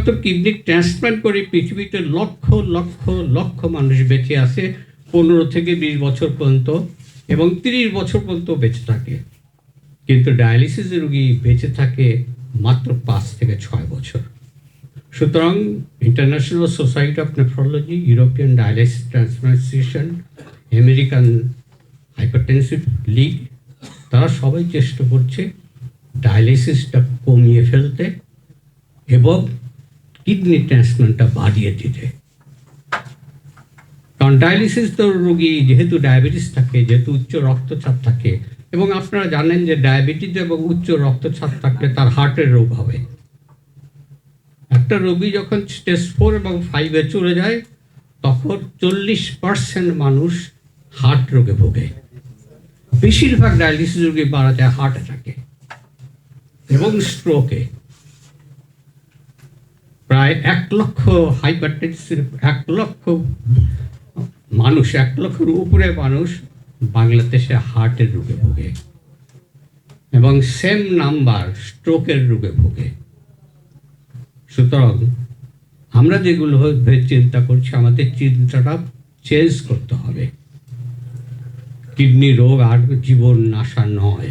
শুধুমাত্র kidney transplant করে পৃথিবীতে লক্ষ লক্ষ লক্ষ মানুষ বেঁচে আছে 15 থেকে 20 বছর পর্যন্ত এবং 30 বছর পর্যন্ত বেঁচে থাকে, কিন্তু ডায়ালিসিস রোগী বেঁচে থাকে মাত্র 5 থেকে 6 বছর। সুতরাং international society of nephrology, European dialysis transplantation, American hypertensive league, তারা সবাই চেষ্টা করছে ডায়ালিসিসটা কমিয়ে ফেলতে এবং কিডনি ট্রান্সপ্লান্টটা বাড়িয়ে দিতে। কারণ ডায়ালিসিস তো রোগী যেহেতু ডায়াবেটিস থাকে, যেহেতু উচ্চ রক্তচাপ থাকে, এবং আপনারা জানেন যে ডায়াবেটিস এবং উচ্চ রক্তচাপ থাকলে তার হার্টের রোগ হবে। একটা রোগী যখন স্টেজ 4 এবং 5-এ চলে যায় তখন 40% মানুষ হার্ট রোগে ভোগে। বেশিরভাগ ডায়ালিসিস রোগী মারা যায় হার্ট অ্যাটাকে এবং স্ট্রোকে। প্রায় 1 লক্ষ হাইপারটেনসিভ 1 লক্ষ মানুষ, 1 লক্ষের উপরে মানুষ বাংলাদেশে হার্টের রোগে ভোগে এবং সেম নাম্বার স্ট্রোকের রোগে ভোগে। সুতরাং আমরা যেগুলো চিন্তা করছি, আমাদের চিন্তাটা চেঞ্জ করতে হবে। কিডনি রোগ আর জীবন নাশা নয়।